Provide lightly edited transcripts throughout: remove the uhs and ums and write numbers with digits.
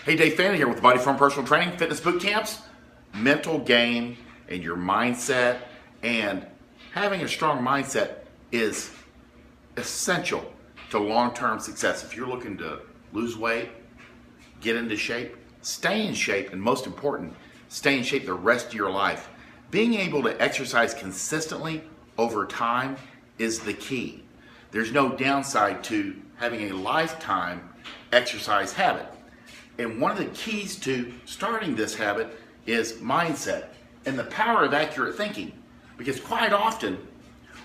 Hey, Dave Fannin here with Body Form Personal Training, Fitness Boot Camps. Mental game and your mindset, and having a strong mindset is essential to long-term success. If you're looking to lose weight, get into shape, stay in shape, and most important, stay in shape the rest of your life. Being able to exercise consistently over time is the key. There's no downside to having a lifetime exercise habit. And one of the keys to starting this habit is mindset and the power of accurate thinking. Because quite often,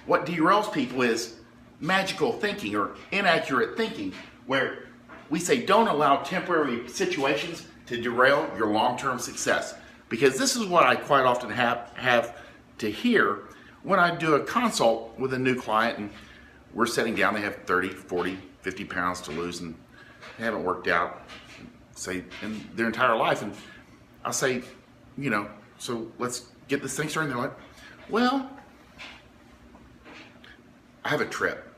what derails people is magical thinking or inaccurate thinking, where we say don't allow temporary situations to derail your long-term success. Because this is what I quite often have to hear when I do a consult with a new client and we're sitting down, they have 30, 40, 50 pounds to lose and they haven't worked out, say, in their entire life. And I'll say, so let's get this thing started. And they're like, well, I have a trip.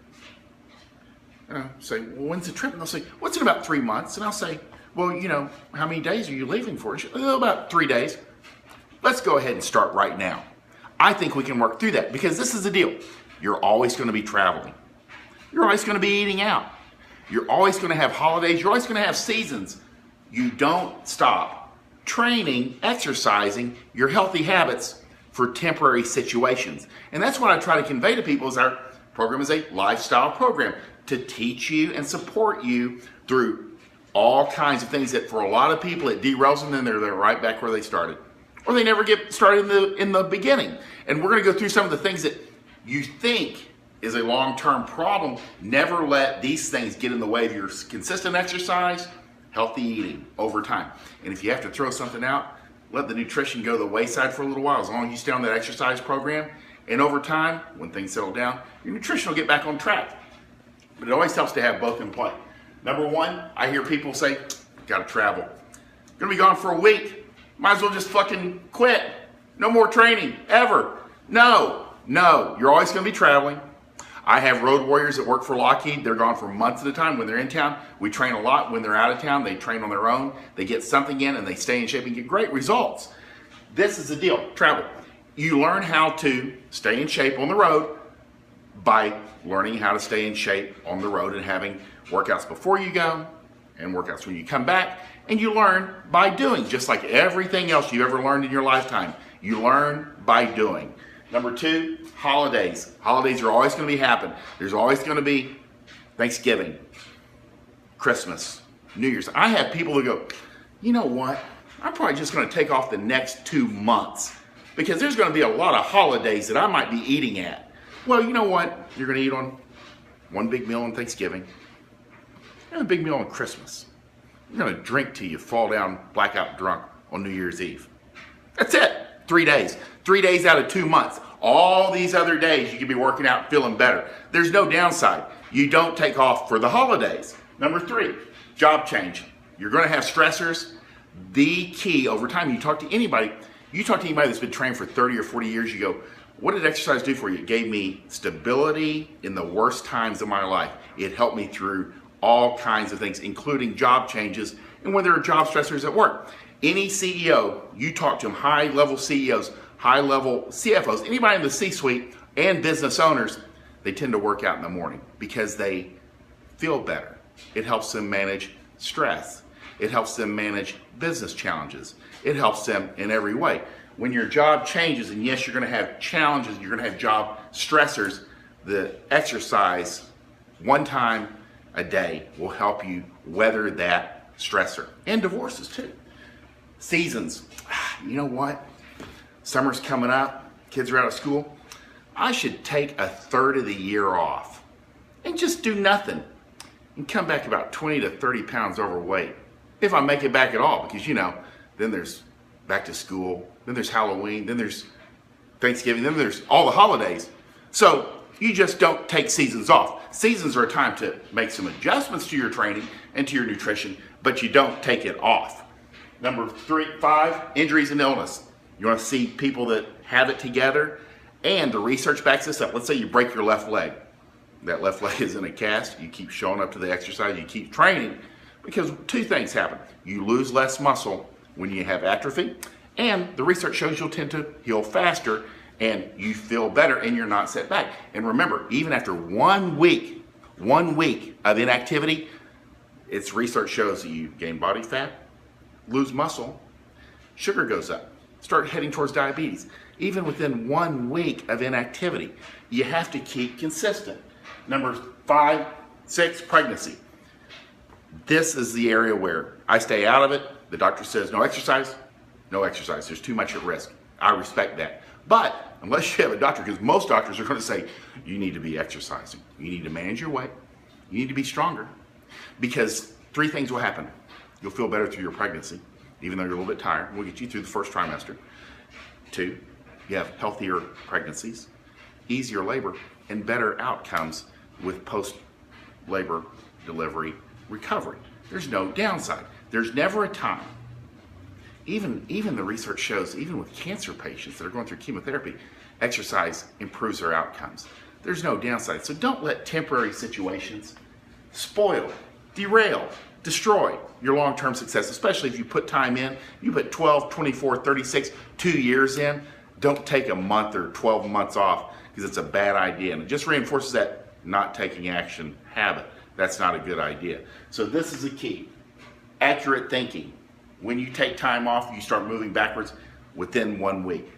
And I'll say, well, when's the trip? And they'll say, what's in about 3 months? And I'll say, well, how many days are you leaving for? About 3 days. Let's go ahead and start right now. I think we can work through that because this is the deal. You're always going to be traveling. You're always going to be eating out. You're always going to have holidays. You're always going to have seasons. You don't stop training, exercising your healthy habits for temporary situations. And that's what I try to convey to people is our program is a lifestyle program to teach you and support you through all kinds of things that for a lot of people it derails them and they're right back where they started. Or they never get started in the beginning. And we're going to go through some of the things that you think is a long-term problem. Never let these things get in the way of your consistent exercise, healthy eating over time. And if you have to throw something out, let the nutrition go to the wayside for a little while as long as you stay on that exercise program. And over time, when things settle down, your nutrition will get back on track. But it always helps to have both in play. Number one, I hear people say, gotta travel. Gonna be gone for a week. Might as well just fucking quit. No more training, ever. No, you're always gonna be traveling. I have road warriors that work for Lockheed. They're gone for months at a time. When they're in town, we train a lot. When they're out of town, they train on their own. They get something in and they stay in shape and get great results. This is the deal, travel. You learn how to stay in shape on the road by learning how to stay in shape on the road and having workouts before you go and workouts when you come back. And you learn by doing, just like everything else you ever learned in your lifetime. You learn by doing. Number two, holidays. Holidays are always going to be happening. There's always going to be Thanksgiving, Christmas, New Year's. I have people that go, you know what? I'm probably just going to take off the next 2 months because there's going to be a lot of holidays that I might be eating at. Well, you know what? You're going to eat on one big meal on Thanksgiving and a big meal on Christmas. You're going to drink till you fall down blackout drunk on New Year's Eve. That's it. 3 days. 3 days out of 2 months. All these other days you could be working out and feeling better. There's no downside. You don't take off for the holidays. Number three, job change. You're going to have stressors. The key over time, you talk to anybody that's been trained for 30 or 40 years, you go, what did exercise do for you? It gave me stability in the worst times of my life. It helped me through all kinds of things, including job changes and when there are job stressors at work. Any CEO, you talk to them, high-level CEOs, high-level CFOs, anybody in the C-suite and business owners, they tend to work out in the morning because they feel better. It helps them manage stress. It helps them manage business challenges. It helps them in every way. When your job changes, and yes, you're going to have challenges, you're going to have job stressors, the exercise one time a day will help you weather that stressor. And divorces too. Seasons. You know what? Summer's coming up. Kids are out of school. I should take a third of the year off and just do nothing and come back about 20 to 30 pounds overweight. If I make it back at all, because then there's back to school, then there's Halloween, then there's Thanksgiving, then there's all the holidays. So you just don't take seasons off. Seasons are a time to make some adjustments to your training and to your nutrition, but you don't take it off. Number 5, injuries and illness. You want to see people that have it together, and the research backs this up. Let's say you break your left leg. That left leg is in a cast. You keep showing up to the exercise. You keep training. Because two things happen. You lose less muscle when you have atrophy, and the research shows you'll tend to heal faster and you feel better and you're not set back. And remember, even after 1 week of inactivity, its research shows that you gain body fat, lose muscle, sugar goes up, start heading towards diabetes. Even within 1 week of inactivity, you have to keep consistent. Number 5, 6, pregnancy. This is the area where I stay out of it. The doctor says no exercise, no exercise. There's too much at risk. I respect that. But unless you have a doctor, because most doctors are going to say you need to be exercising, you need to manage your weight, you need to be stronger, because 3 things will happen. You'll feel better through your pregnancy, even though you're a little bit tired. We'll get you through the first trimester. 2, you have healthier pregnancies, easier labor, and better outcomes with post-labor delivery recovery. There's no downside. There's never a time. Even the research shows, even with cancer patients that are going through chemotherapy, exercise improves their outcomes. There's no downside. So don't let temporary situations spoil, derail, destroy your long-term success, especially if you put time in. You put 12, 24, 36, 2 years in. Don't take a month or 12 months off, because it's a bad idea. And it just reinforces that not taking action habit. That's not a good idea. So this is the key. Accurate thinking. When you take time off, you start moving backwards within 1 week.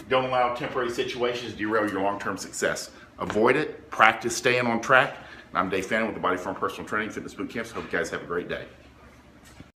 Don't allow temporary situations to derail your long-term success. Avoid it. Practice staying on track. I'm Dave Fannin with the Body Form Personal Training Fitness Boot Camps. Hope you guys have a great day.